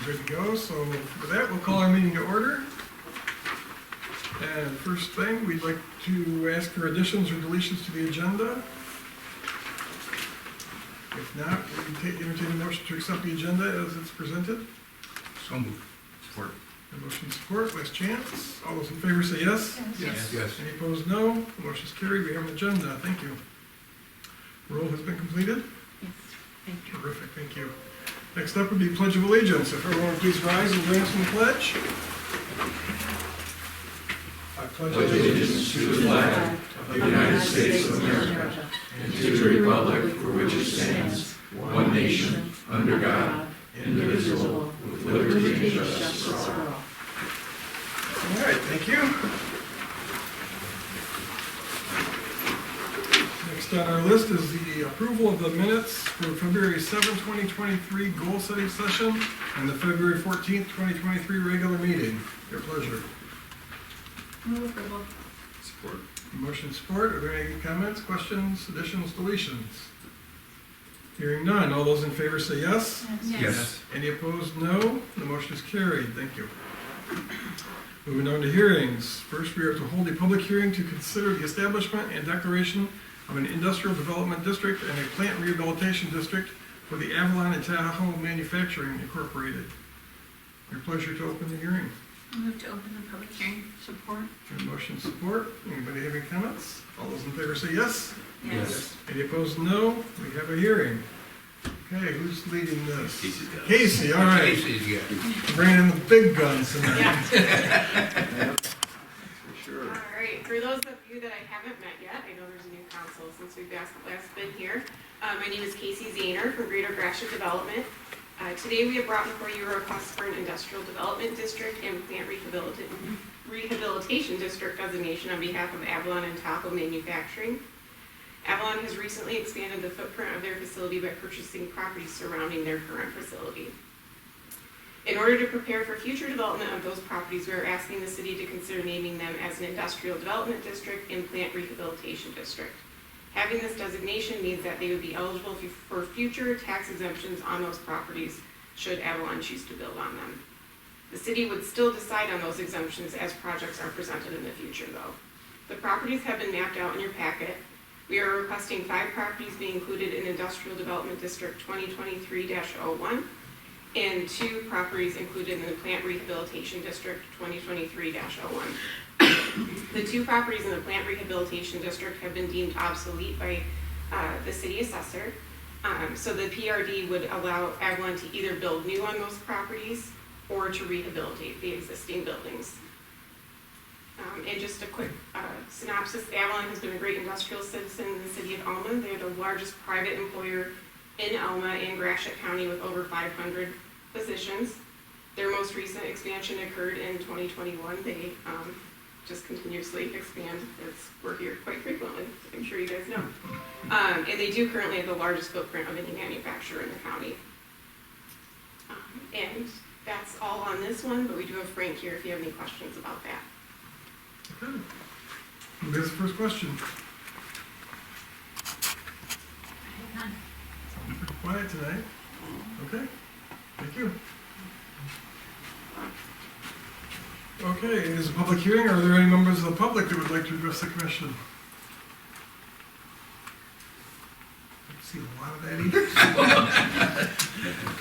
Good to go, so with that, we'll call our meeting to order. And first thing, we'd like to ask for additions or deletions to the agenda. If not, we entertain a motion to accept the agenda as it's presented. So moved. Support. A motion support, last chance. All those in favor say yes. Yes. Any opposed, no. The motion's carried, we have an agenda, thank you. Roll has been completed. Yes, thank you. Terrific, thank you. Next up would be Pledge of Allegiance. If everyone would please rise and join us in the pledge. I pledge Allegiance to the flag of the United States of America and to the republic for which it stands, one nation, under God, indivisible, with liberty and justice for all. All right, thank you. Next on our list is the approval of the minutes for February 7, 2023 goal setting session and the February 14th, 2023 regular meeting. Your pleasure. Move approval. Support. Motion support. Are there any comments, questions, additions, deletions? Hearing none. All those in favor say yes. Yes. Any opposed, no. The motion is carried. Thank you. Moving on to hearings. First, we are to hold a public hearing to consider the establishment and declaration of an industrial development district and a plant rehabilitation district for the Avalon and Tahoe Manufacturing Incorporated. Your pleasure to open the hearing. Move to open the public hearing. Support. Your motion support. Anybody have any comments? All those in favor say yes. Yes. Any opposed, no. We have a hearing. Okay, who's leading this? Casey's got it. Casey, all right. Casey's got it. Bringing in the big guns tonight. For sure. All right, for those of you that I haven't met yet, I know there's a new council since we've last been here. My name is Casey Zahner from Greater Gratiot Development. Today we have brought before you a request for an industrial development district and plant rehabilitation district designation on behalf of Avalon and Tahoe Manufacturing. Avalon has recently expanded the footprint of their facility by purchasing properties surrounding their current facility. In order to prepare for future development of those properties, we are asking the city to consider naming them as an industrial development district and plant rehabilitation district. Having this designation means that they would be eligible for future tax exemptions on those properties should Avalon choose to build on them. The city would still decide on those exemptions as projects are presented in the future, though. The properties have been mapped out in your packet. We are requesting 5 properties be included in Industrial Development District 2023-01 and 2 properties included in the Plant Rehabilitation District 2023-01. The 2 properties in the Plant Rehabilitation District have been deemed obsolete by the city assessor. So the PRD would allow Avalon to either build new on those properties or to rehabilitate the existing buildings. And just a quick synopsis, Avalon has been a great industrial citizen in the city of Alma. They're the largest private employer in Alma and Gratiot County with over 500 positions. Their most recent expansion occurred in 2021. They just continuously expand. We're here quite frequently, I'm sure you guys know. And they do currently have the largest footprint of any manufacturer in the county. And that's all on this one, but we do have Frank here if you have any questions about that. Okay. Who has the first question? None. Sounding pretty quiet tonight. Okay, thank you. Okay, it is a public hearing. Are there any members of the public that would like to address the commission? I don't see a lot of that either.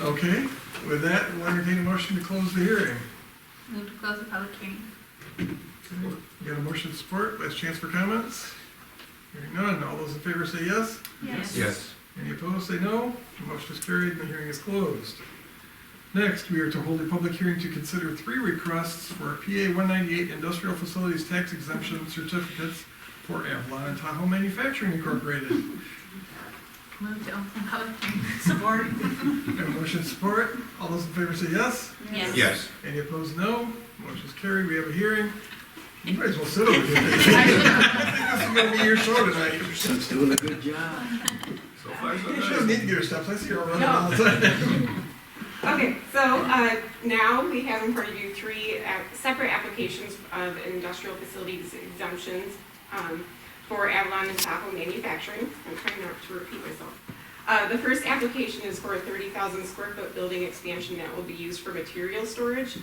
Okay, with that, we'll entertain a motion to close the hearing. Move to close the public hearing. Okay, you got a motion to support, last chance for comments? Hearing none, all those in favor say yes. Yes. Any opposed, say no. The motion is carried and the hearing is closed. Next, we are to hold a public hearing to consider 3 requests for PA 198 industrial facilities tax exemption certificates for Avalon and Tahoe Manufacturing Incorporated. Move to open the public hearing. Support. Have a motion to support. All those in favor say yes. Yes. Any opposed, no. Motion is carried. We have a hearing. You might as well sit over here. I think this is going to be your show tonight. It's doing a good job. So far, so She doesn't good. need to get her steps. I see her running all the time. Okay, so now we have in front of you 3 separate applications of industrial facilities exemptions for Avalon and Tahoe Manufacturing. I'm trying not to repeat myself. The first application is for a 30,000 square foot building expansion that will be used for material storage.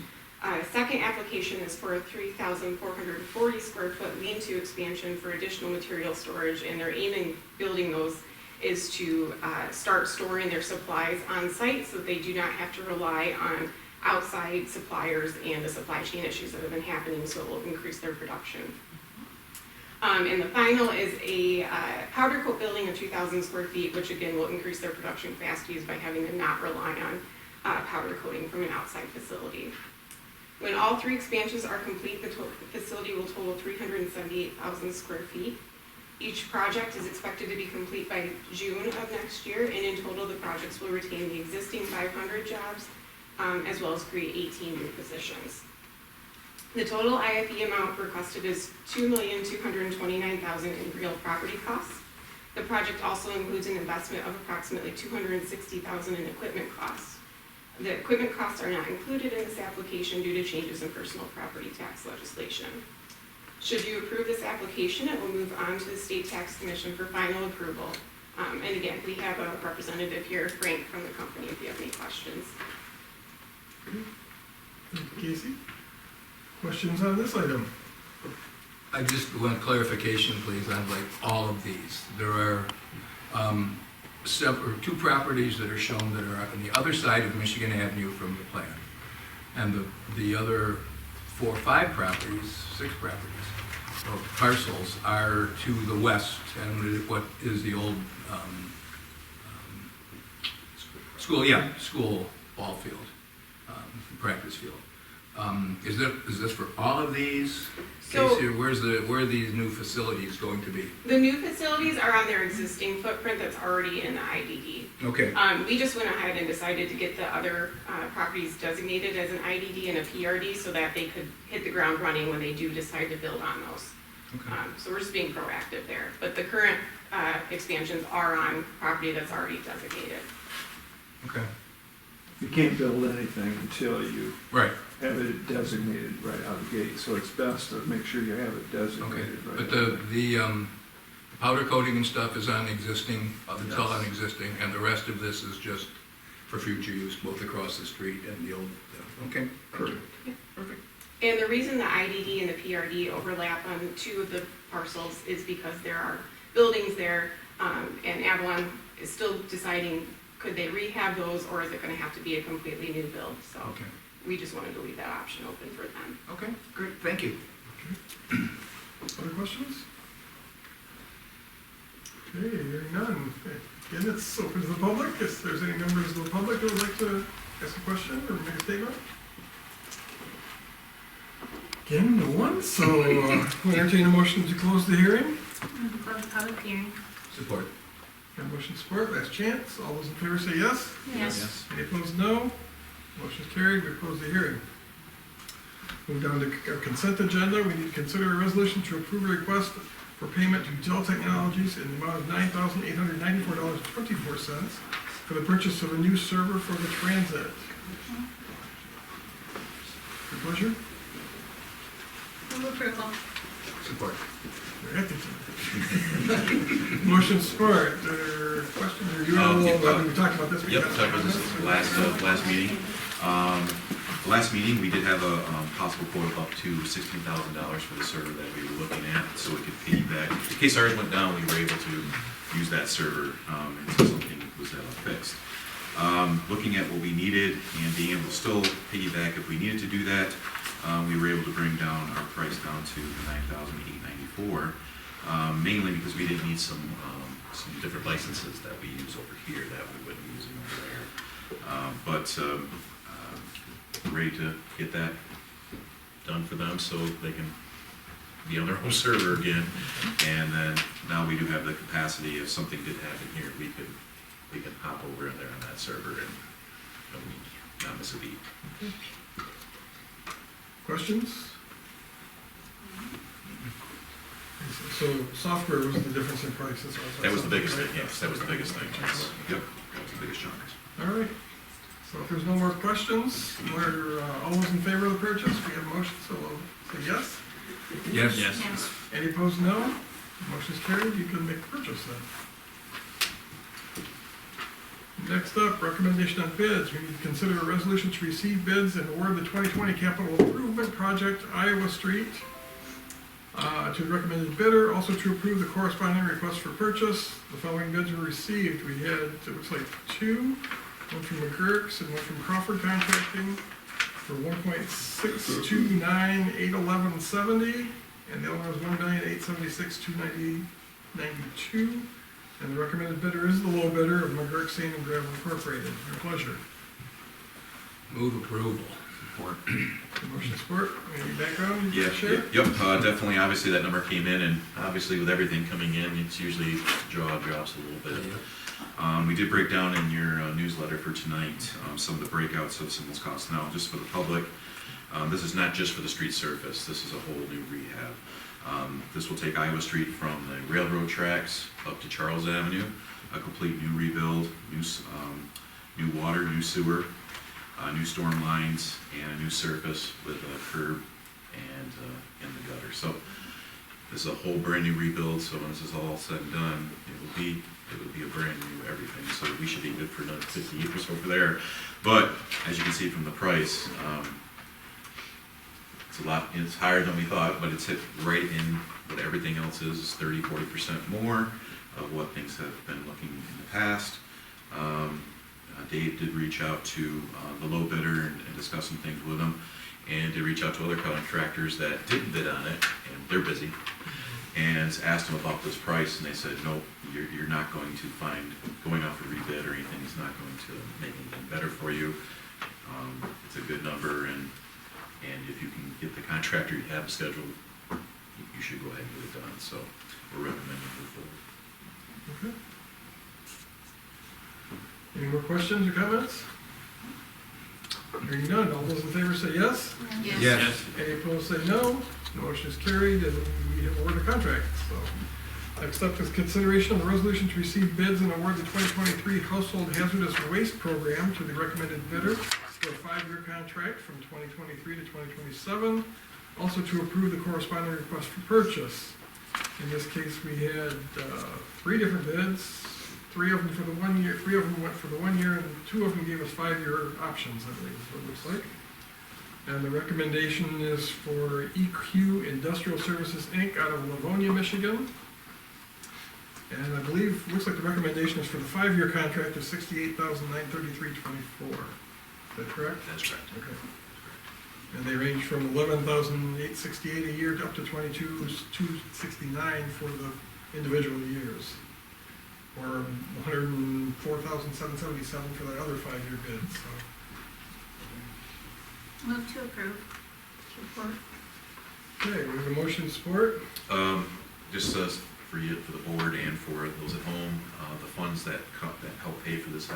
Second application is for a 3,440 square foot lean-to expansion for additional material storage, and their aim in building those is to start storing their supplies on site so that they do not have to rely on outside suppliers and the supply chain issues that have been happening, so it will increase their production. And the final is a powder coat building of 2,000 square feet, which again will increase their production capacities by having to not rely on powder coating from an outside facility. When all three expansions are complete, the facility will total 378,000 square feet. Each project is expected to be complete by June of next year, and in total the projects will retain the existing 500 jobs as well as create 18 new positions. The total IFE amount requested is $2,229,000 in real property costs. The project also includes an investment of approximately $260,000 in equipment costs. The equipment costs are not included in this application due to changes in personal property tax legislation. Should you approve this application, it will move on to the State Tax Commission for final approval. And again, we have a representative here, Frank, from the company, if you have any questions. Thank you, Casey. Questions on this item? I just want clarification, please, on like all of these. There are two properties that are shown that are on the other side of Michigan Avenue from the plan. And the other 4 or 5 properties, 6 properties, or parcels are to the west and what is the old school ball field, practice field. Is this for all of these? So- Casey, where are these new facilities going to be? The new facilities are on their existing footprint that's already in the IDD. Okay, We just went ahead and decided to get the other properties designated as an IDD and a PRD so that they could hit the ground running when they do decide to build on those. okay. So we're just being proactive there. But the current expansions are on property that's already designated. Okay, You can't build anything until you right, have it designated right out of the gate, so it's best to make sure you have it okay. designated right But out of the the powder coating and stuff is on existing, it's all on existing, and the rest of this is just for future use, both across the street and the old, okay? Correct. Perfect. And the reason the IDD and the PRD overlap on 2 of the parcels is because there are buildings there, and Avalon is still deciding, could they rehab those, or is it gonna have to be a completely new build? So Okay, we just wanted to leave that option open for them. okay, great, thank you. Other questions? Okay, hearing none. Again, it's open to the public. If there's any members of the public who would like to ask a question or make a statement? Again, no one, so we'll entertain a motion to close the hearing. Move to close the public hearing. Support. Got a motion support, last chance. All those in favor say yes. Yes. Any opposed, no. Motion's carried, we close the hearing. Move down to our consent agenda. We need to consider a resolution to approve a request for payment to Dell Technologies in the amount of $9,894.24 for the purchase of a new server for the transit. Your pleasure. Move approval. Support. You're at the time. Motion support, or question, or you all, we talked about this. Yep, talked about this last meeting. Last meeting, we did have a possible quote of up to $16,000 for the server that we were looking at, so we could piggyback. In case ours went down, we were able to use that server until something was fixed. Looking at what we needed and being able to still piggyback if we needed to do that, we were able to bring down our price down to $9,894, mainly because we did need some different licenses that we use over here that we wouldn't be using over there. Ready to get that done for them so they can be on their own server again. And then now we do have the capacity, if something did happen here, we can hop over in there on that server and not miss a beat. Questions? So software was the difference in prices? That was the biggest thing, yes, that was the biggest thing. Yes. Yep, that was the biggest chunk. All right, so if there's no more questions, we're all those in favor of the purchase, we have a motion, so we'll say yes. Yes? Yes. Any opposed, no. Motion's carried, you can make the purchase then. Next up, recommendation on bids. We need to consider a resolution to receive bids and award the 2020 capital improvement project Iowa Street to the recommended bidder, also to approve the corresponding request for purchase. The following bids were received. We had, it looks like two, one from McGurk's and one from Crawford Contracting for $1,629,811.70, and the other one was $1,876,290.92. And the recommended bidder is the low bidder of McGurk Sand and Gravel Incorporated. Your pleasure. Move approval. Support. Motion support. Any background? Yeah, Share? yep, definitely, obviously that number came in, and obviously with everything coming in, it's usually jaw drops a little bit. We did break down in your newsletter for tonight, some of the breakouts of some of those costs. Now, just for the public, this is not just for the street surface, this is a whole new rehab. This will take Iowa Street from the railroad tracks up to Charles Avenue, a complete new rebuild, new water, new sewer, new storm lines, and a new surface with a curb and in the gutter. So this is a whole brand new rebuild, so when this is all said and done, it would be a brand new everything. So we should be good for another 50 years or so for there. But as you can see from the price, it's higher than we thought, but it's hit right in what everything else is 30-40% more of what things have been looking in the past. Dave did reach out to the low bidder and discuss some things with him, and did reach out to other contractors that didn't bid on it, and they're busy, and asked them about this price, and they said, nope, you're not going to find, going out for rebid or anything is not going to make anything better for you. It's a good number, and if you can get the contractor you have scheduled, you should go ahead and get it done. So we're recommending move forward. Okay. Any more questions or comments? Hearing none, all those in favor say yes. Yes. Any opposed say no. Motion is carried, and we award the contract. So, next up is consideration of the resolution to receive bids and award the 2023 Household Hazardous Waste Program to the recommended bidder for a 5-year contract from 2023 to 2027. Also to approve the corresponding request for purchase. In this case, we had 3 different bids. 3 of them for the 1 year, 3 of them went for the 1 year, and 2 of them gave us 5-year options, I believe is what it looks like. And the recommendation is for EQ Industrial Services, Inc. out of Livonia, Michigan. And I believe, looks like the recommendation is for the 5-year contract of $68,933.24. Is that correct? That's correct. Okay. And they range from $11,868 a year to up to $22,269 for the individual years. Or $104,777 for the other 5-year bids, so. Move to approve. Support. Okay, we have a motion support. Just for you, for the board and for those at home, the funds that help pay for this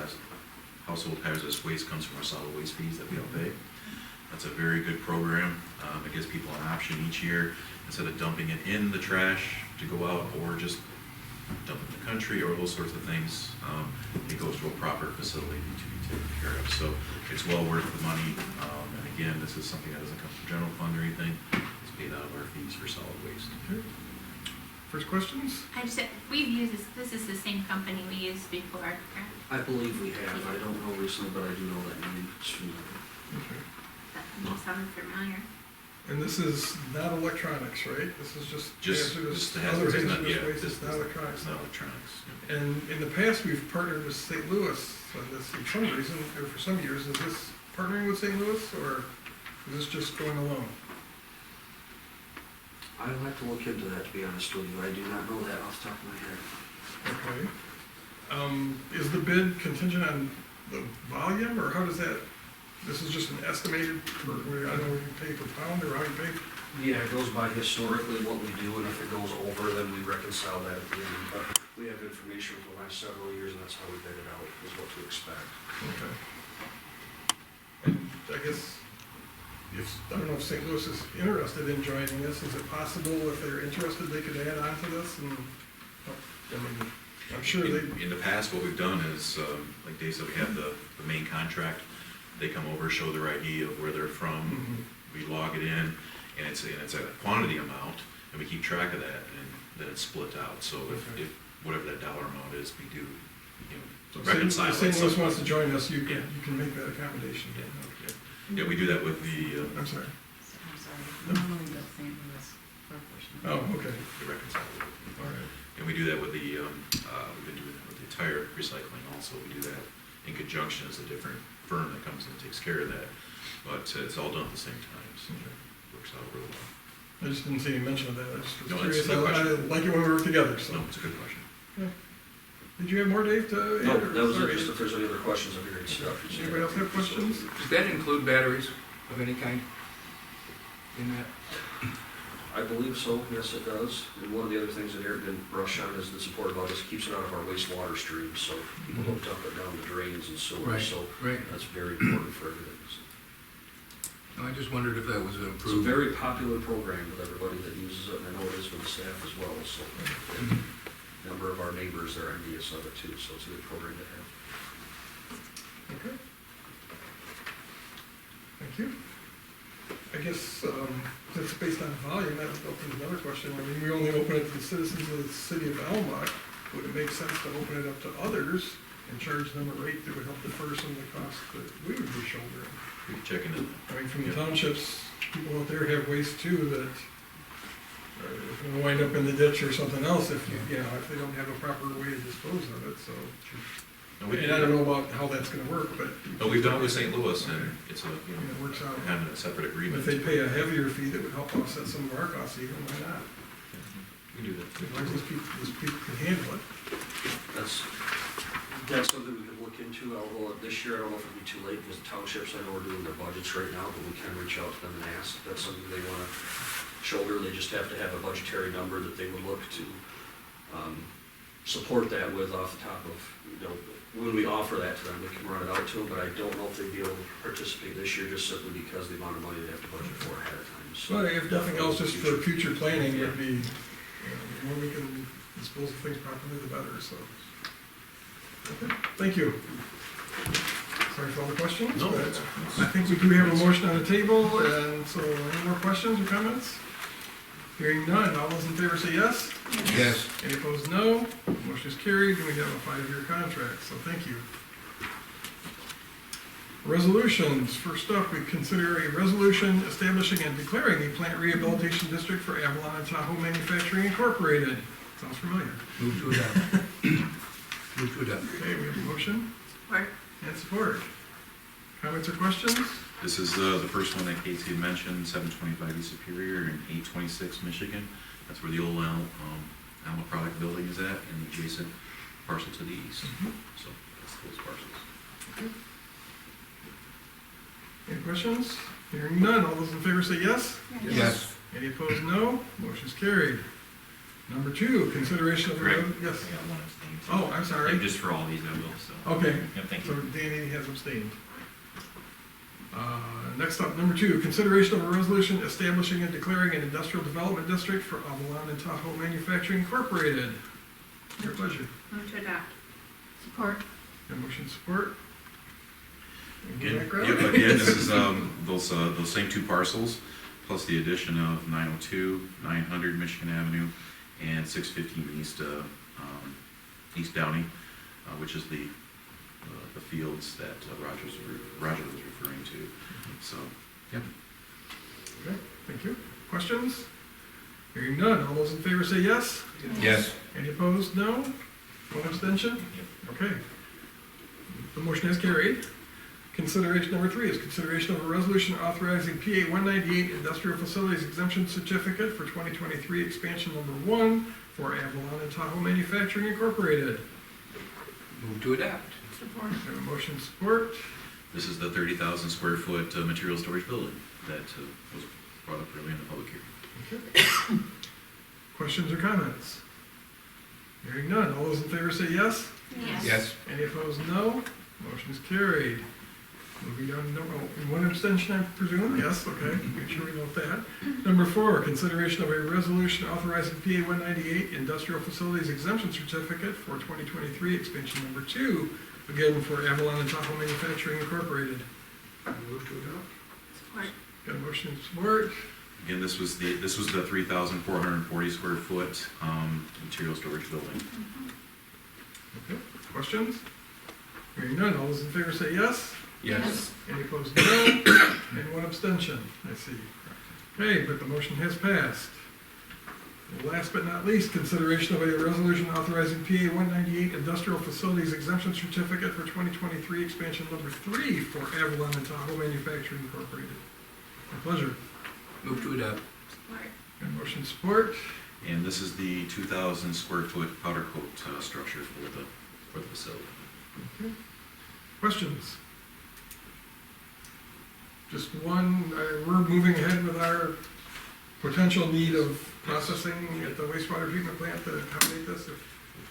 household hazardous waste comes from our solid waste fees that we don't pay. That's a very good program. It gives people an option each year, instead of dumping it in the trash to go out or just dump it in the country or those sorts of things. It goes to a proper facility to be taken care of. So it's well worth the money. And again, this is something that doesn't come from general fund or anything. It's paid out of our fees for solid waste. Okay. First questions? We've used this is the same company we used before, correct? I believe we have. I don't know recently, but I do know that name. Okay. That name sounded familiar. And this is not electronics, right? This is just Just the other hazardous, not, hazardous yeah, waste, this it's not electronics. It's not electronics. Yeah. And in the past, we've partnered with St. Louis on this for some reason, or for some years. Is this partnering with St. Louis, or is this just going alone? I'd like to look into that, to be honest with you. I do not know that off the top of my head. Okay. Is the bid contingent on the volume, or how does that, this is just an estimated, I don't know, you pay per pound, or how you pay? Yeah, it goes by historically what we do, and if it goes over, then we reconcile that at the end. But we have information for the last several years, and that's how we bid it out, is what to expect. Okay. And I guess, I don't know if St. Louis is interested in joining this. Is it possible if they're interested, they could add on to this? And, I mean, I'm sure they, In the past, what we've done is, like Dave said, we have the main contract. They come over, show their ID of where they're from. We log it in, and it's a quantity amount, and we keep track of that, and then it's split out. So if whatever that dollar amount is, we do, reconcile If it. St. Louis wants to join us, you Yeah. can make that accommodation. Yeah, we do that with the, I'm sorry. I'm sorry, normally the St. Louis Corporation. Oh, okay, the reconcile. all right. And we do that with the, we've been doing that with the tire recycling also. We do that in conjunction. It's a different firm that comes and takes care of that. But it's all done at the same time, so Okay. it works out really well. I just didn't see any mention of that, I just was No, that's a curious, good I question. like it when we work together, so. No, it's a good question. Did you have more, Dave, to No, add? or- that was it, sorry. just if there's any other questions, I figured it's. Anybody else have questions? Does that include batteries of any kind in that? I believe so, yes, it does. And one of the other things that Eric didn't brush on is the support about this keeps it out of our wastewater stream, so people don't dump it down the drains and sewers, Right. so Right. that's very important for everything. So No, I just wondered if that was an it's a improvement. very popular program with everybody that uses it, and I know it is with the staff as well, so. and a number of our neighbors are envious of it too, so it's a good program to have. Okay. Thank you. I guess, since it's based on volume, that opens another question. I mean, we only open it to the citizens of the city of Alma. Would it make sense to open it up to others and charge them a rate that would help defer some of the costs that we would be shouldering? We can check into that. I mean, from the Yeah. townships, people out there have waste too that are gonna wind up in the ditch or something else if, you know, if they don't have a proper way to dispose of it, so. No, we And I don't know about how that's gonna work, but. No, we've done it with St. Louis, and it's a, you You know, it works out. know, having a separate agreement. If they pay a heavier fee that would help offset some of our costs even, why not? We do that. As long as these people can handle it. That's something we could look into, although this year, I don't know if it'd be too late, because the townships, I know we're doing their budgets right now, but we can reach out to them and ask if that's something they wanna shoulder. They just have to have a budgetary number that they would look to, support that with off the top of, you know, when we offer that to them, we can run it out to them, but I don't know if they'd be able to participate this year just simply because of the amount of money they have to budget for ahead of time, so. Well, if nothing else, just for future planning would be, the more we can dispose of things properly, the better, so. Okay, thank you. Sorry for all the questions. No, but it's- I think we do have a motion on the table, and so any more questions or comments? Hearing none, all those in favor say yes? Yes. Any opposed, no. Motion is carried, and we have a 5-year contract, so thank you. Resolutions, first up, we consider a resolution establishing and declaring a plant rehabilitation district for Avalon and Tahoe Manufacturing Incorporated. Sounds familiar. Move to adopt. Move to adopt. Okay, we have a motion Support. and support. Comments or questions? This is the first one that Casey had mentioned, 725 East Superior and 826 Michigan. That's where the old Alma Product Building is at, and the adjacent parcel to the east. So that's those parcels. Any questions? Hearing none, all those in favor say yes? Yes. Any opposed, no. Motion is carried. Number 2, consideration of, Correct. yes. I got one abstain. Oh, I'm sorry. And just for all these, I will, so. Okay, Yeah, thank so you. Danny has abstained. Next up, number 2, consideration of a resolution establishing and declaring an industrial development district for Avalon and Tahoe Manufacturing Incorporated. Your pleasure. Move to adopt. Support. Have motion support. Any Again, background? yep, again, this is those same 2 parcels, plus the addition of 902, 900 Michigan Avenue, and 615 East Downey, which is the fields that Roger was referring to. So, yep. Okay, thank you. Questions? Hearing none, all those in favor say yes? Yes. Any opposed, no? One abstention? Okay. The motion is carried. Consideration number 3 is consideration of a resolution authorizing PA 198 Industrial Facilities Exemption Certificate for 2023 expansion number 1 for Avalon and Tahoe Manufacturing Incorporated. Move to adopt. Support. Have a motion support. This is the 30,000 square foot material storage building that was brought up earlier in the public hearing. Okay. Questions or comments? Hearing none, all those in favor say yes? Yes. Any opposed, no. Motion is carried. Moving on, no, one abstention, I presume? Yes, okay, make sure we note that. Number 4, consideration of a resolution authorizing PA 198 Industrial Facilities Exemption Certificate for 2023, expansion number 2, again for Avalon and Tahoe Manufacturing Incorporated. Move to adopt. Support. Got a motion and support. Again, this was the 3,440 square foot material storage building. Okay, questions? Hearing none, all those in favor say yes. Yes. Any opposed, no. And one abstention, I see. Okay, but the motion has passed. Last but not least, consideration of a resolution authorizing PA 198 Industrial Facilities Exemption Certificate for 2023 expansion number 3 for Avalon and Tahoe Manufacturing Incorporated. My pleasure. Move to adopt. Support. And motion support. And this is the 2,000 square foot powder coat structure for the facility. Okay. Questions? Just one, we're moving ahead with our potential need of processing at the wastewater treatment plant to accommodate this. If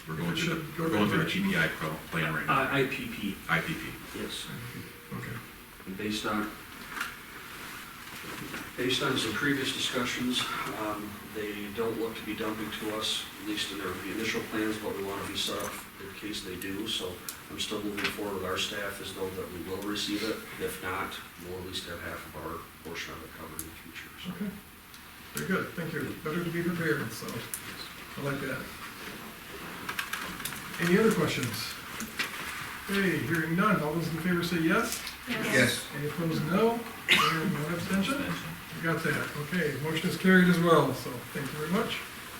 We're going Should through, go we're going through a that TPI plan right now, IPP, IPP. yes. Okay. And based on some previous discussions, they don't look to be dumping to us, at least in the initial plans, but we want to be set up in case they do. So I'm still moving forward with our staff as though that we will receive it. If not, we'll at least have half of our portion of it covered in the future. So. Okay. Very good, thank you. Better to be prepared, so I like that. Any other questions? Okay, hearing none. All those in favor say yes. Yes. Any opposed, no. And one abstention? You got that. Okay, motion is carried as well, so thank you very much.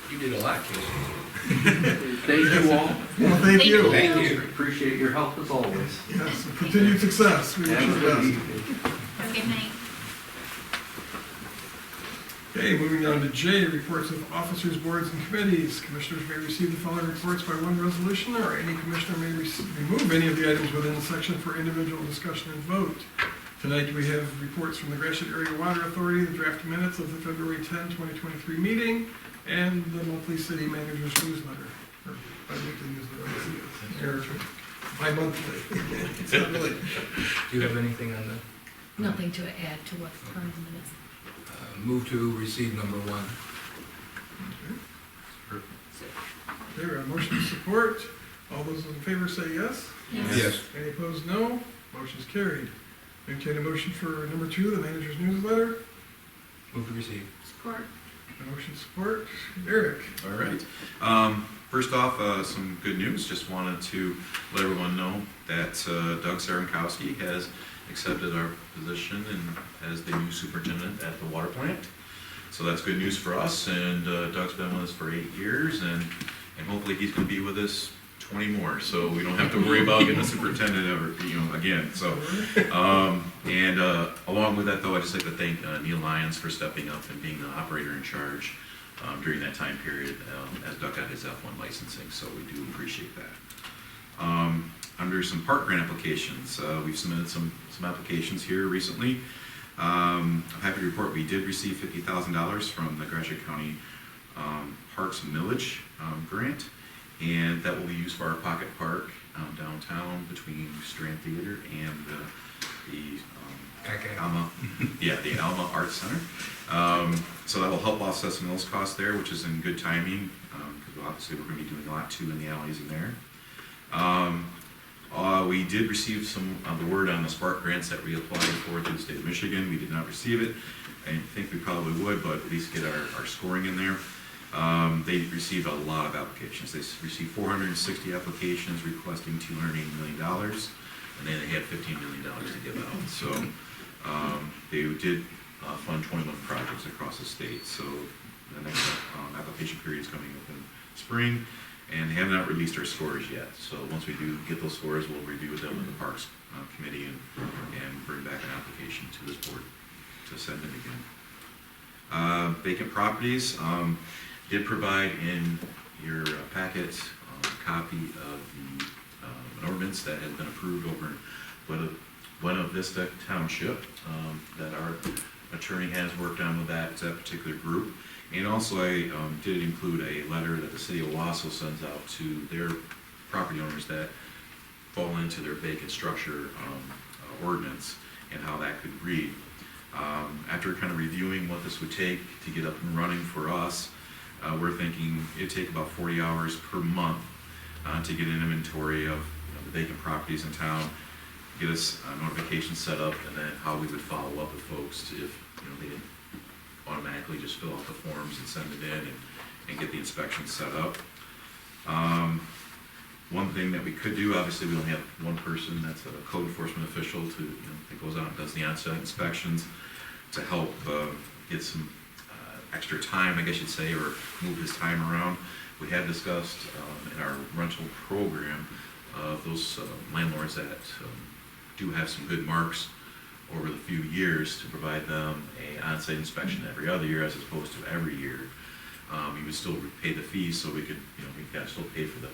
You did a lot, Casey. Thank you all. Well, thank you. Thank you. Appreciate your help as always. Yes, continued success. We wish Have you a the good best. evening. Have a good night. Okay, moving on to J, reports of officers, boards, and committees. Commissioners may receive the following reports by one resolution, or any commissioner may remove any of the items within the section for individual discussion and vote. Tonight, we have reports from the Gratiot Area Water Authority, the draft minutes of the February 10, 2023 meeting, and the monthly city manager's newsletter, or bi-weekly newsletter. Bi-monthly. It's not really. Do you have anything on the, Nothing to add to what's on the minutes. move to receive number 1? Okay, we have a motion to support. All those in favor say yes. Yes. Any opposed, no. Motion's carried. Entertain a motion for number 2, the manager's newsletter. Move to receive. Support. A motion support. Eric. All right. First off, some good news. Just wanted to let everyone know that Doug Sarankowski has accepted our position and as the new superintendent at the water plant. So that's good news for us. And Doug's been with us for 8 years, and hopefully he's going to be with us 20 more. So we don't have to worry about getting a superintendent ever, again. So along with that, though, I'd just like to thank Neil Lyons for stepping up and being the operator in charge during that time period as Doug got his F1 licensing, so we do appreciate that. Under some park grant applications, we've submitted some applications here recently. I'm happy to report we did receive $50,000 from the Gratiot County Parks Millage grant, and that will be used for our pocket park downtown between Strand Theater and the Alma, the Alma Arts Center. So that will help offset some of those costs there, which is in good timing, because obviously we're going to be doing a lot too in the alleys in there. We did receive some of the word on the Spark grants that we applied for through the state of Michigan. We did not receive it. I think we probably would, but at least get our scoring in there. They received a lot of applications. They received 460 applications requesting $280 million, and then they had $15 million to give out. So they did fund 21 projects across the state. So the next application period is coming up in spring, and they have not released our scores yet. So once we do get those scores, we'll review them with the Parks Committee and bring back an application to this board to send in again. Vacant properties, did provide in your packet a copy of the an ordinance that has been approved over in Buena Vista Township that our attorney has worked on with that particular group. And also I did include a letter that the city of Owasso sends out to their property owners that fall into their vacant structure ordinance and how that could read. After kind of reviewing what this would take to get up and running for us, we're thinking it'd take about 40 hours per month to get an inventory of the vacant properties in town, get us a notification set up, and then how we would follow up with folks if they didn't automatically just fill out the forms and send it in and get the inspection set up. One thing that we could do, obviously, we only have one person that's a code enforcement official that goes out and does the on-site inspections to help get some extra time, I guess you'd say, or move his time around. We have discussed in our rental program of those landlords that do have some good marks over the few years to provide them a on-site inspection every other year as opposed to every year. You would still pay the fees, so we could, we've got to still pay for the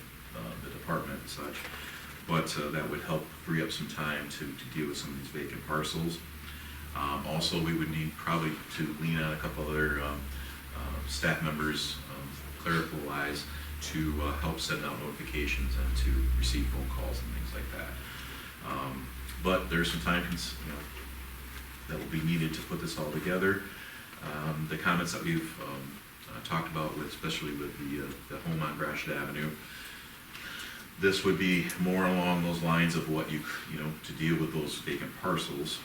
department and such. But that would help free up some time to deal with some of these vacant parcels. Also, we would need probably to lean on a couple other staff members, clerical wise, to help send out notifications and to receive phone calls and things like that. But there's some time that will be needed to put this all together. The comments that we've talked about, especially with the home on Gratiot Avenue, this would be more along those lines of what to deal with those vacant parcels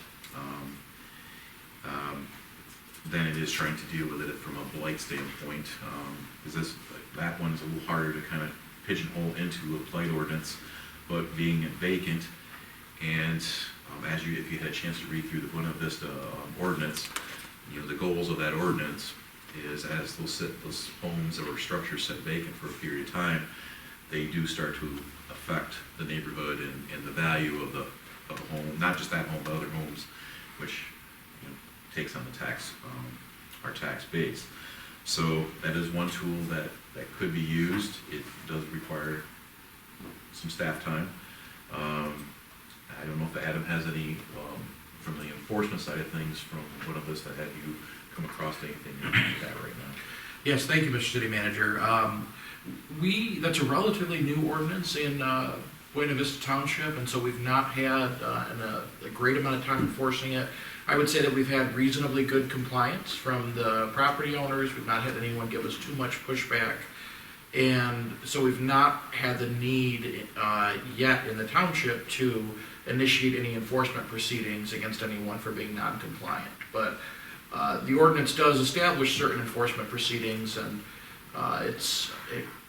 than it is trying to deal with it from a blight standpoint. Because that one's a little harder to kind of pigeonhole into a blight ordinance, but being vacant, and if you had a chance to read through the Buena Vista ordinance, the goals of that ordinance is as those homes or structures sit vacant for a period of time, they do start to affect the neighborhood and the value of the home, not just that home, but other homes, which takes on our tax base. So that is one tool that could be used. It does require some staff time. I don't know if Adam has any, from the enforcement side of things, from Buena Vista, have you come across anything like that right now? Yes, thank you, Mr. City Manager. That's a relatively new ordinance in Buena Vista Township, and so we've not had a great amount of time enforcing it. I would say that we've had reasonably good compliance from the property owners. We've not had anyone give us too much pushback. And so we've not had the need yet in the township to initiate any enforcement proceedings against anyone for being non-compliant. But the ordinance does establish certain enforcement proceedings, and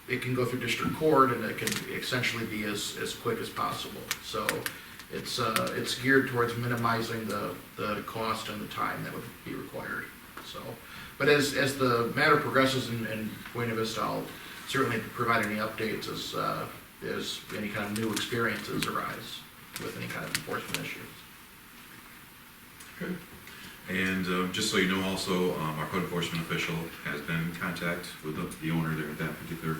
it can go through district court, and it can essentially be as quick as possible. So it's geared towards minimizing the cost and the time that would be required. So, but as the matter progresses in Buena Vista, I'll certainly provide any updates as any kind of new experiences arise with any kind of enforcement issues. Good. And just so you know also, our code enforcement official has been in contact with the owner there at that particular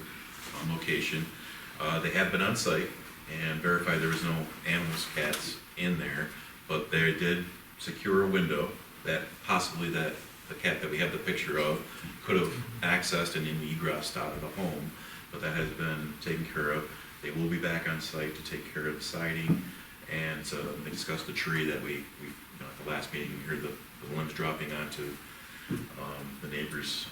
location. They have been on site and verified there was no animals, cats in there, but they did secure a window that possibly the cat that we have the picture of could have accessed and egressed out of the home, but that has been taken care of. They will be back on site to take care of the siding, and they discussed the tree that we at the last meeting, we heard the limbs dropping onto the neighbor's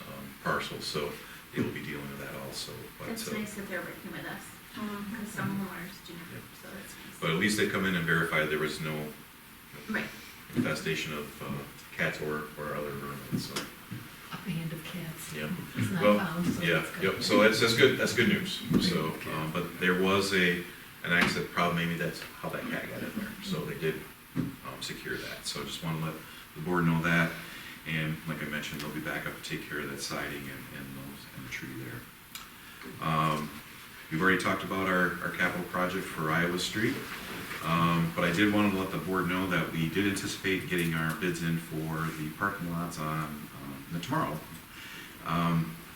parcel, so they will be dealing with that also. But, It's nice that they're working with us, because some homeowners do, so that's nice. but at least they come in and verify there was no Right. infestation of cats or other vermin, so. Abandoned cats. Yeah. It's not Well, found, so yeah, that's good. yep, so that's good, that's good news. So, but there was an accident problem, maybe that's how that cat got in there, so they did secure that. So just want to let the board know that, and like I mentioned, they'll be back up to take care of that siding and the tree there. We've already talked about our capital project for Iowa Street, but I did want to let the board know that we did anticipate getting our bids in for the parking lots on tomorrow.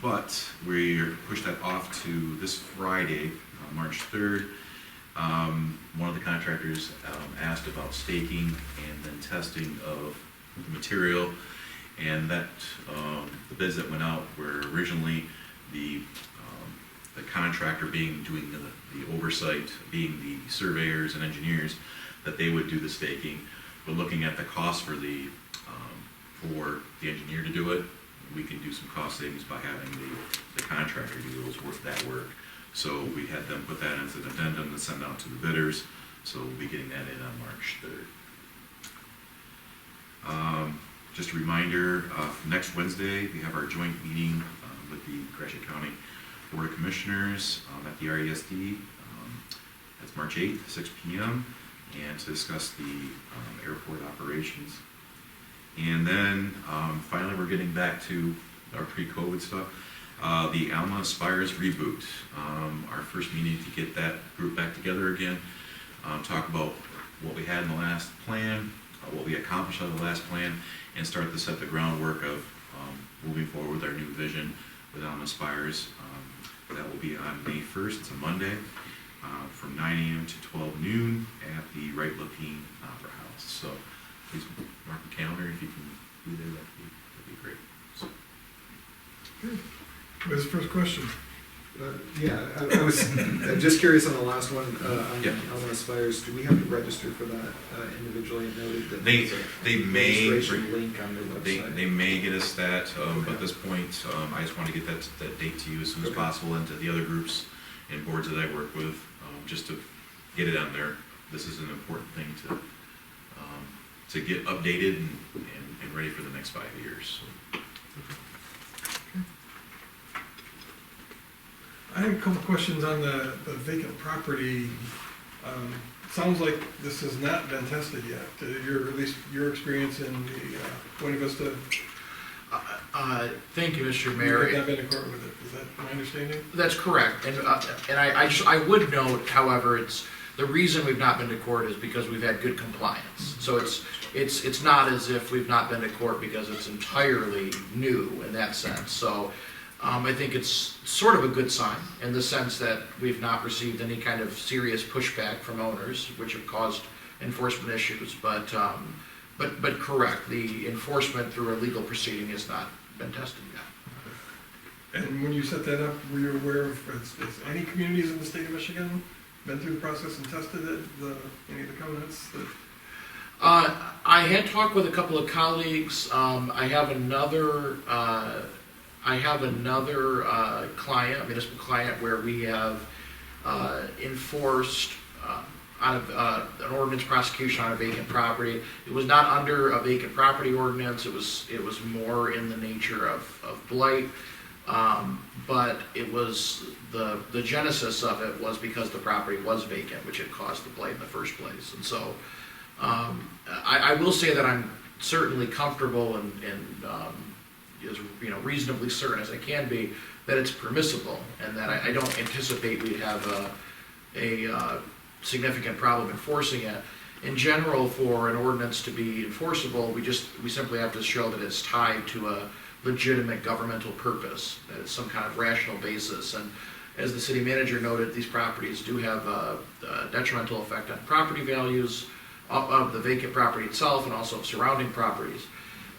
But we pushed that off to this Friday, March 3rd. One of the contractors asked about staking and then testing of the material, and that the bids that went out were originally the contractor doing the oversight, being the surveyors and engineers, that they would do the staking. But looking at the cost for the engineer to do it, we can do some cost savings by having the contractor do that work. So we had them put that as an addendum to send out to the bidders, so we'll be getting that in on March 3rd. Just a reminder, next Wednesday, we have our joint meeting with the Gratiot County Board of Commissioners at the RESD. That's March 8th, 6 PM, and to discuss the airport operations. And then finally, we're getting back to our pre-COVID stuff. The Alma Aspires reboot. Our first meeting to get that group back together again. Talk about what we had in the last plan, what we accomplished out of the last plan, and start to set the groundwork of moving forward with our new vision with Alma Aspires. That will be on May 1st, it's a Monday, from 9 AM to 12 noon at the Right Looking Opera House. So please mark the calendar if you can be there, that'd be great. So, What's the first question? Yeah, I was just curious on the last one, on Yeah. Alma Aspires, do we have to register for that individually? It noted that They- there's they a may- registration link on their website. They may get us that, but at this point, I just want to get that date to you as soon as Okay. possible, and to the other groups and boards that I work with, just to get it on there. This is an important thing to get updated and ready for the next 5 years. So. I have a couple questions on the vacant property. Sounds like this has not been tested yet, at least your experience in the Buena Vista. Thank you, Mr. You Mayor. have not been in court with it, is that my understanding? That's correct, and I would note, however, it's, the reason we've not been to court is because we've had good compliance. So it's not as if we've not been to court because it's entirely new in that sense. So I think it's sort of a good sign in the sense that we've not received any kind of serious pushback from owners, which have caused enforcement issues. But correct, the enforcement through a legal proceeding has not been tested yet. And when you set that up, were you aware of, has any communities in the state of Michigan been through the process and tested it, any of the covenants that? I had talked with a couple of colleagues. I have another client, a municipal client, where we have enforced out of an ordinance prosecution on a vacant property. It was not under a vacant property ordinance. It was more in the nature of blight. But it was the genesis of it was because the property was vacant, which had caused the blight in the first place. And so I will say that I'm certainly comfortable and as reasonably certain as I can be that it's permissible, and that I don't anticipate we'd have a significant problem enforcing it. In general, for an ordinance to be enforceable, we simply have to show that it's tied to a legitimate governmental purpose, that it's some kind of rational basis. And as the city manager noted, these properties do have a detrimental effect on property values of the vacant property itself and also of surrounding properties.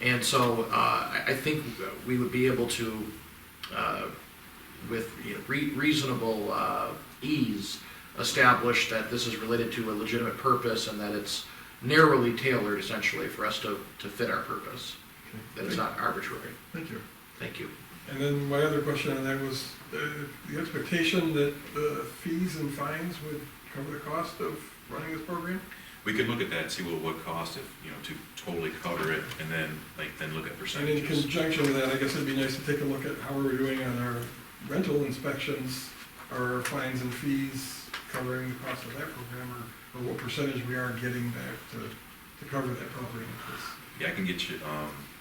And so I think we would be able to, with reasonable ease, establish that this is related to a legitimate purpose and that it's narrowly tailored essentially for us to fit our purpose, that it's not arbitrary. Thank you. Thank you. And then my other question on that was the expectation that the fees and fines would cover the cost of running this program? We could look at that and see what it would cost if, to totally cover it, and then look at percentages. And in conjunction with that, I guess it'd be nice to take a look at how we're doing on our rental inspections, our fines and fees covering the cost of that program, or what percentage we are getting back to cover that program. Yeah, I can get you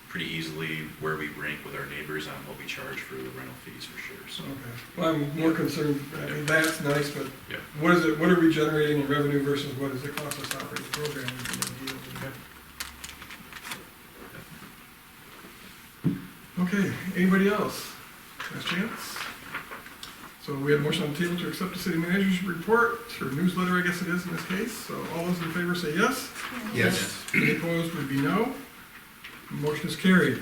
pretty easily where we rank with our neighbors on what we charge for the rental fees for sure. So. Okay. Well, I'm more concerned, I mean, that's nice, but Yeah. what are we generating in revenue versus what does it cost us to operate the program? Okay, anybody else? Last chance? So we have a motion on the table to accept the city manager's report, or newsletter, I guess it is in this case. So all those in favor say yes. Yes. Any opposed would be no. Motion is carried.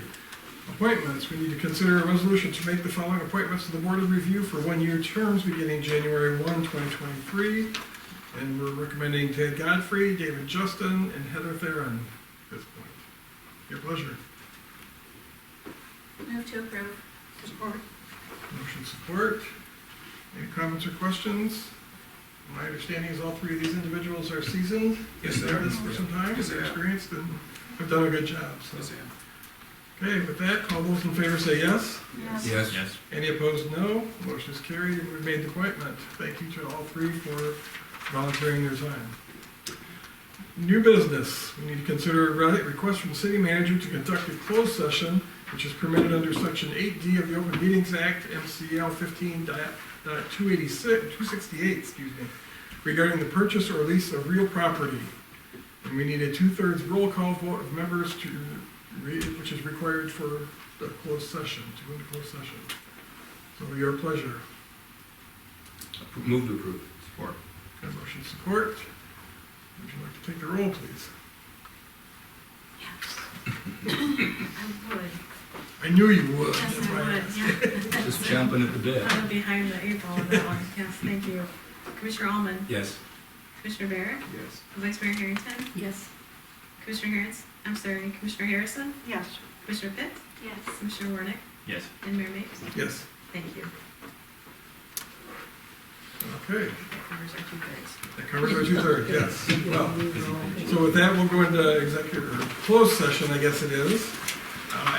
Appointments, we need to consider a resolution to make the following appointments to the Board of Review for one-year terms beginning January 1, 2023. And we're recommending Ted Godfrey, David Justin, and Heather Theron at this point. Your pleasure. Move to approve. Support. Motion support. Any comments or questions? My understanding is all three of these individuals are seasoned. Yes, they They've are. done this for some time, Yes, they they're have. experienced, and have done a good job, so. Yes, I am. Okay, with that, all those in favor say yes. Yes. Yes. Any opposed, no. Motion is carried, and we've made the appointment. Thank you to all three for volunteering their time. New business, we need to consider a request from the city manager to conduct a closed session, which is permitted under section 8D of the Open Meetings Act, MCL 15.268, excuse me, regarding the purchase or lease of real property. And we need a 2/3 roll call vote of members to, which is required for the closed session, to go into closed session. So your pleasure. Move to approve. Support. Got motion support. Would you like to take the roll, please? I would. I knew you would. Yes, That's I why would, yeah. Just jumping at the bit. I'm behind the eight ball on that one. Yes, thank you. Commissioner Allman, Yes. Commissioner Barrett, Yes. Vice Mayor Harrington, Yes. Commissioner Harrison, Yes. Commissioner Pitt, Yes. Commissioner Warnick, Yes. and Mayor Mapes. Yes, Thank you. okay. That covers our 2/3. That covers our 2/3, yes. Well, so with that, we'll go into executive, or closed session, I guess it is.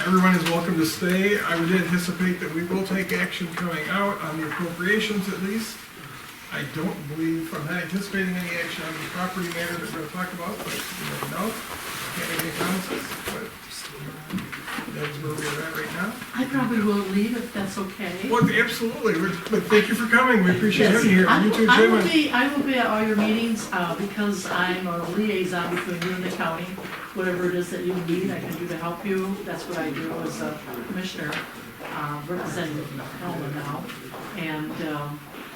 Everyone is welcome to stay. I would anticipate that we will take action coming out on the appropriations at least. I don't believe, I'm not anticipating any action on the property matter that we're gonna talk about, but you never know. Can't make any promises, but that's where we're at right now. I probably will leave if that's okay. Well, absolutely, but thank you for coming, we appreciate Yes, having you here. I You will- too, I Jim. will be at all your meetings, because I'm a liaison between you and the county. Whatever it is that you need, I can do to help you. That's what I do as a commissioner, representing Helena now. And,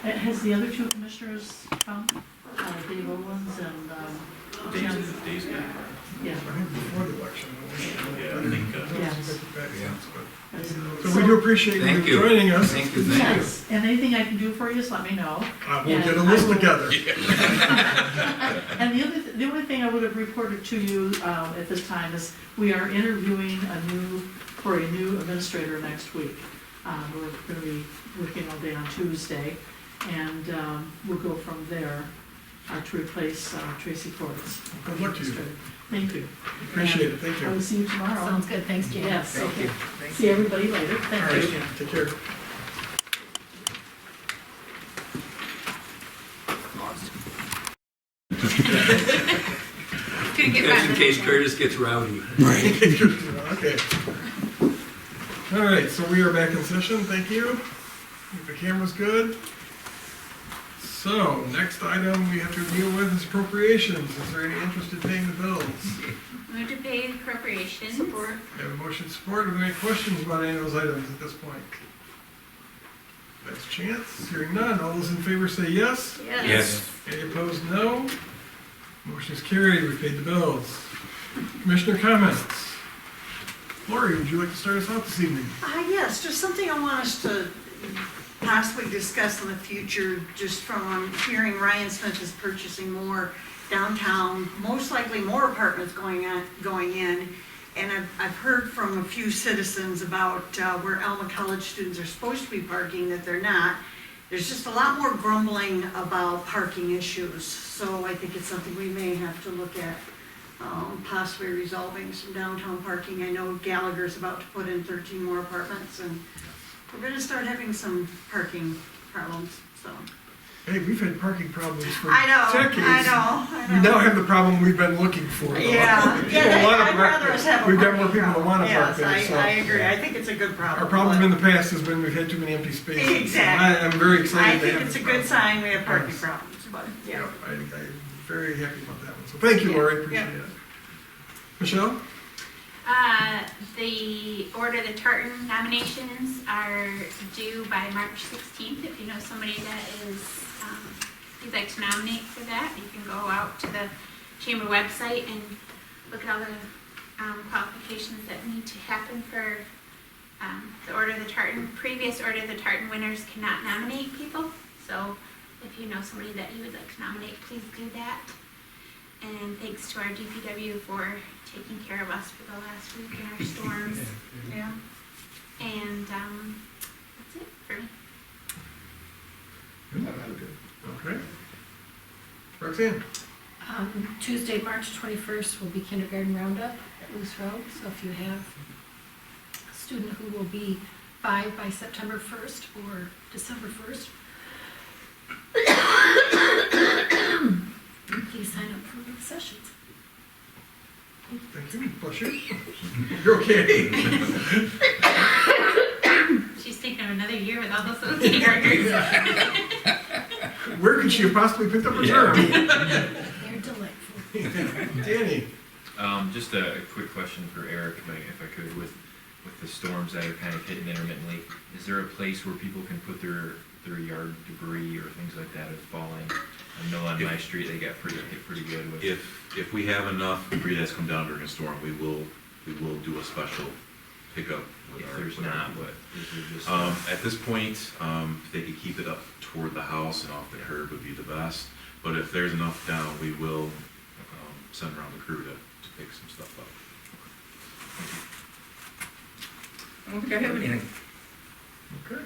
has the other two commissioners come? Dave Owens and, Jim? Days good. Yeah. I think before the election. Yeah, I think, So we do appreciate Thank you you. joining us. Thank you. Yes, and anything I can do for you, just let me know. We'll get a And I list will- together. And the only thing I would have reported to you at this time is we are interviewing for a new administrator next week. We're going to be working all day on Tuesday, and we'll go from there to replace Tracy Courts. Good luck to you. Thank you. Appreciate it, thank I will you. see you tomorrow. Sounds good, thanks, Jan. Yes, Thank okay. you. See everybody later. All Thank right, you. take care. Couldn't get Just in back. case Curtis gets rowdy. Okay. All right, so we are back in session, thank you. If the camera's good. So, next item we have to deal with is appropriations. Is there any interest in paying the bills? Move to pay appropriations. Support. We have a motion support. Are there any questions about any of those items at this point? That's a chance. Hearing none. All those in favor say yes. Yes. Any opposed, no. Motion is carried. We've paid the bills. Commissioner comments. Lori, would you like to start us out this evening? Yes, just something I want us to possibly discuss in the future, just from hearing Ryan Smith is purchasing more downtown, most likely more apartments going in. And I've heard from a few citizens about where Alma College students are supposed to be parking, that they're not. There's just a lot more grumbling about parking issues, so I think it's something we may have to look at, possibly resolving some downtown parking. I know Gallagher's about to put in 13 more apartments, and we're gonna start having some parking problems, so. Hey, we've had parking problems for I know, decades. I We now know. have the problem we've been looking for. though. Yeah, People wanna I'd park rather us there. have a We've got more parking people that problem. wanna park there, Yes, so. I agree, I think it's a good problem. Our problem in but the past has been we've had too many empty spaces. So Exactly. I'm very I excited to think have it's a this good problem. sign we have parking Yes. problems, but, Yeah, yeah. I'm very happy about that one. So thank you, Lori, appreciate Yeah. it. Michelle? The order the tartan nominations are due by March 16th. If you know somebody that is, you'd like to nominate for that, you can go out to the chamber website and look at all the qualifications that need to happen for the order of the tartan. Previous order of the tartan winners cannot nominate people, so if you know somebody that you would like to nominate, please do that. And thanks to our DPW for taking care of us for the last week in our storms. Yeah. And that's it for me. Okay. Roxanne? Tuesday, March 21st will be kindergarten roundup at Loose Road, so if you have student who will be 5 by September 1st or December 1st. Please sign up for the sessions. Thank you. Bless you. You're okay. She's taking another year with all those little kindergartners. Where could she have possibly picked up a term? They're delightful. Danny? Just a quick question for Eric, if I could, with the storms that are kind of hitting intermittently, is there a place where people can put their yard debris or things like that is falling? I know on my street they got hit pretty good with. If we have enough debris that's come down during a storm, we will do a special pickup. If there's not, but is there just? At this point, if they could keep it up toward the house and off the curb would be the best. But if there's enough down, we will send around the crew to pick some stuff up. I don't think I have anything. Okay.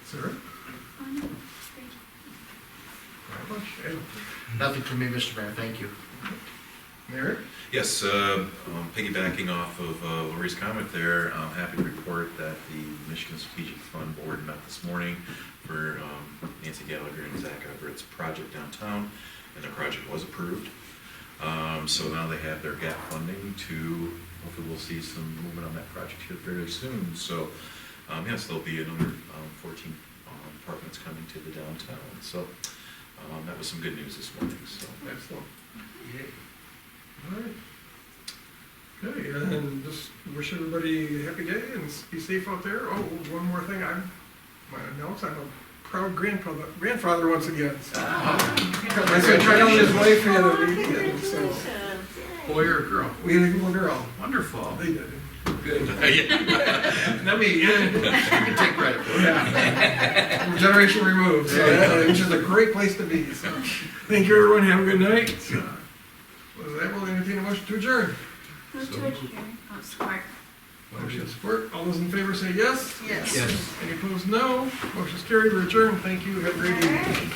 Sarah? Not much. Ed? Nothing from me, Mr. Mayor, thank you. Merritt? Yes, piggybacking off of Lori's comment there, I'm happy to report that the Michigan Strategic Fund Board met this morning for Nancy Gallagher and Zach Everett's project downtown, and the project was approved. So now they have their gap funding to, hopefully we'll see some movement on that project here fairly soon. So, yes, there'll be another 14 apartments coming to the downtown. So that was some good news this morning, so. Excellent. All right. Okay, and just wish everybody a happy day and be safe out there. Oh, one more thing, I might announce, I'm a proud grandfather once again. So. My son tried out his wife had a baby, so Boy or girl? we had a little girl. Wonderful. They did. Good. Not me. You can take credit for it. Yeah. Generation removed, so which is a great place to be. So. Thank you, everyone. Have a good night. Was that will entertain a motion to adjourn? Move to adjourn. Oh, support. Motion support. All those in favor say yes. Yes. Yes. Any opposed, no. Motion's carried. We're adjourned. Thank you. Have a great evening.